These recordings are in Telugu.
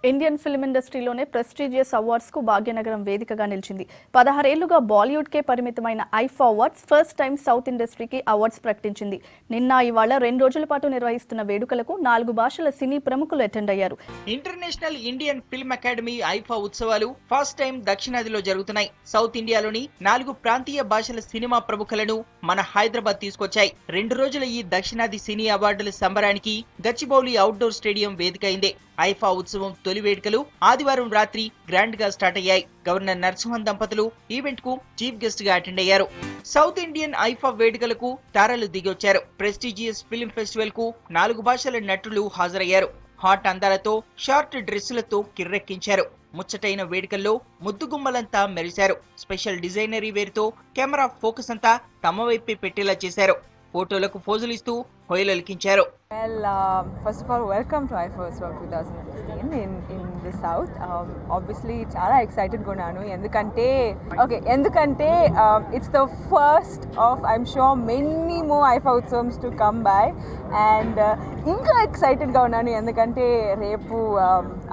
ఇండియన్ ఫిల్మ్ ఇండస్ట్రీలోనే ప్రెస్టీజియస్ అవార్డ్స్ కు భాగ్యనగరం వేదికగా నిలిచింది. 16 ఏళ్లుగా బాలీవుడ్ కే పరిమితమైన IIFA awards first time south ఇండస్ట్రీకి అవార్డ్స్ ప్రకటించింది. నిన్న ఇవాళ 2 రోజుల పాటు నిర్వహిస్తున్న వేడుకలకు 4 భాషల సినీ ప్రముఖులు అటెండ్ అయ్యారు. International Indian film academy IIFA ఉత్సవాలు ఫస్ట్ టైం దక్షిణాదిలో జరుగుతున్నాయి. సౌత్ ఇండియాలోని 4 ప్రాంతీయ భాషల సినిమా ప్రముఖులను మన హైదరాబాద్ తీసుకొచ్చాయి. 2 రోజుల ఈ దక్షిణాది సినీ అవార్డుల సంబరానికి గచ్చిబౌలి అవుట్డోర్ స్టేడియం వేదిక అయింది. ఐఫా ఉత్సవం తొలి వేడుకలు ఆదివారం రాత్రి గ్రాండ్ గా స్టార్ట్ అయ్యాయి. గవర్నర్ నరసింహన్ దంపతులు ఈవెంట్ కు చీఫ్ గెస్ట్ గా అటెండ్ అయ్యారు. సౌత్ ఇండియన్ ఐఫా వేడుకలకు తారలు దిగొచ్చారు. ప్రెస్టీజియస్ ఫిల్మ్ ఫెస్టివల్ కు 4 భాషల నటులు హాజరయ్యారు. హాట్ అందాలతో షార్ట్ డ్రెస్సులతో కిర్రెక్కించారు. ముచ్చటైన వేడుకల్లో ముద్దుగుమ్మలంతా మెరిశారు. స్పెషల్ డిజైనరీ వేరుతో కెమెరా ఫోకస్ అంతా తమ వైపే పెట్టేలా చేశారు. ఫోటోలకు పోజులు ఇస్తూ హొయలొలికించారు. Well, first of all, welcome to IFA Festival 2016 in the South. Obviously, చాలా excited గా ఉన్నాను ఎందుకంటే it's the first of I'm sure many more IFA ఉత్సవms to come by and ఇంకా excited గా ఉన్నాను ఎందుకంటే రేపు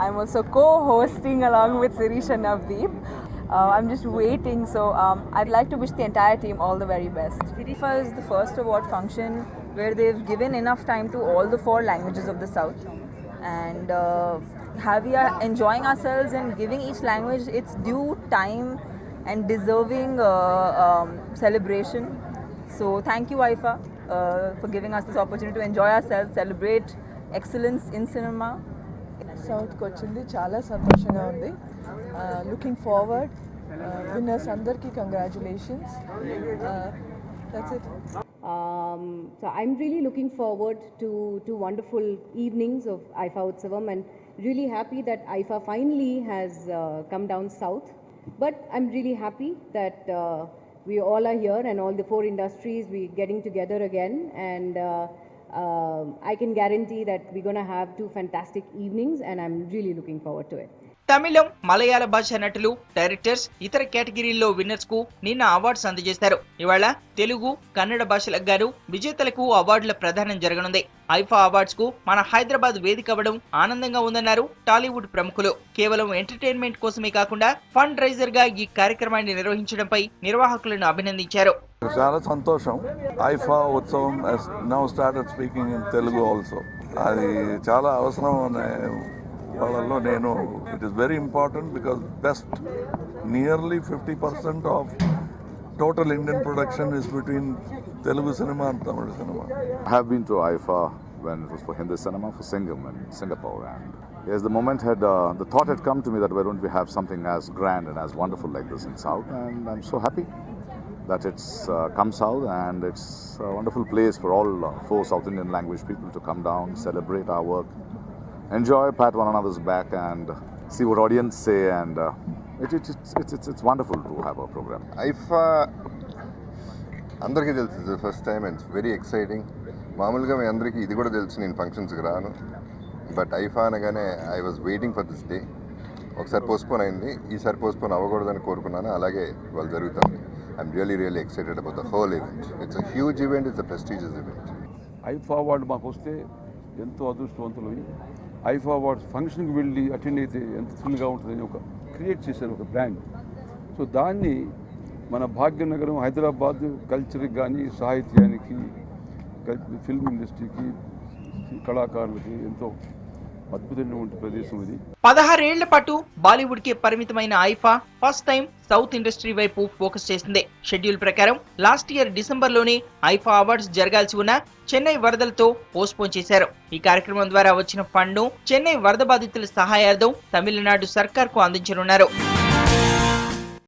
I'm also co-hosting along with Sirish and Navdeep. I'm just waiting, so I'd like to wish the entire team all the very best. IFA is the first award function where they've given enough time to all the 4 languages of the South, and we are enjoying ourselves and giving each language its due time and deserving celebration. So thank you IFA for giving us this opportunity to enjoy ourselves, celebrate excellence in cinema. South kochindi chala santoshanga undi. Looking forward. Winners andarki congratulations. That's it. So I'm really looking forward to wonderful evenings of IFA Utsavam and really happy that IFA finally has come down south. But I'm really happy that we all are here and all the 4 industries we're getting together again, and I can guarantee that we're going to have 2 fantastic evenings and I'm really looking forward to it. తమిళం, మలయాళ భాష నటులు, డైరెక్టర్స్, ఇతర కేటగిరీల్లో విన్నర్స్ కు నిన్న అవార్డ్స్ అందజేశారు. ఇవాళ తెలుగు, కన్నడ భాషలకు గాను విజేతలకు అవార్డుల ప్రదానం జరగనుంది. ఐఫా అవార్డ్స్ కు మన హైదరాబాద్ వేదిక అవ్వడం ఆనందంగా ఉందన్నారు టాలీవుడ్ ప్రముఖులు. కేవలం ఎంటర్టైన్మెంట్ కోసమే కాకుండా ఫండ్ రైజర్ గా ఈ కార్యక్రమాన్ని నిర్వహించడంపై నిర్వాహకులను అభినందించారు. చాలా సంతోషం. ఐఫా ఉత్సవం now started speaking in Telugu also. అది చాలా అవసరం వాళ్ళలో నేను. It is very important because best nearly 50% of total Indian production is between Telugu cinema and Tamil cinema. I have been to IFA when it was for Hindi cinema for Singham in Singapore, and yes, the thought had come to me that why don't we have something as grand and as wonderful like this in South, and I'm so happy that it's come south, and it's a wonderful place for all 4 South Indian language people to come down, celebrate our work, enjoy, pat one another's back, and see what audience say, and it's wonderful to have a program. IFA అందరికీ తెలుసు, ఇది first time and very exciting. మామూలుగా మీ అందరికీ ఇది కూడా తెలుసు, నేను ఫంక్షన్స్కి రాను, బట్ ఐఫా అనగానే I was waiting for this day. ఒకసారి పోస్ట్పోన్ అయింది, ఈసారి పోస్ట్పోన్ అవ్వకూడదని కోరుకున్నాను. అలాగే వాళ్ళు జరుగుతుంది. I'm really excited about the whole event. It's a huge event, it's a prestigious event. IIFA award మాకు వస్తే ఎంతో అదృష్టవంతులు. ఐఫా అవార్డ్స్ ఫంక్షన్కి వెళ్ళి అటెండ్ అయితే ఎంత ఫుల్గా ఉంటుందని ఒక క్రియేట్ చేశారు ఒక బ్రాండ్. సో దాన్ని మన భాగ్యనగరం హైదరాబాద్ కల్చర్కి కానీ, సాహిత్యానికి, ఫిల్మ్ ఇండస్ట్రీకి, కళాకారులకి ఎంతో అద్భుతమైనటువంటి ప్రదేశం ఇది. 16 ఏళ్ల పాటు బాలీవుడ్ కి పరిమితమైన IIFA first time south industry వైపు ఫోకస్ చేసింది. షెడ్యూల్ ప్రకారం లాస్ట్ ఇయర్ డిసెంబర్ లోనే ఐఫా అవార్డ్స్ జరగాల్సి ఉన్న చెన్నై వరదలతో పోస్ట్పోన్ చేశారు. ఈ కార్యక్రమం ద్వారా వచ్చిన ఫండ్ ను చెన్నై వరద బాధితుల సహాయార్థం తమిళనాడు సర్కార్ కు అందించనున్నారు.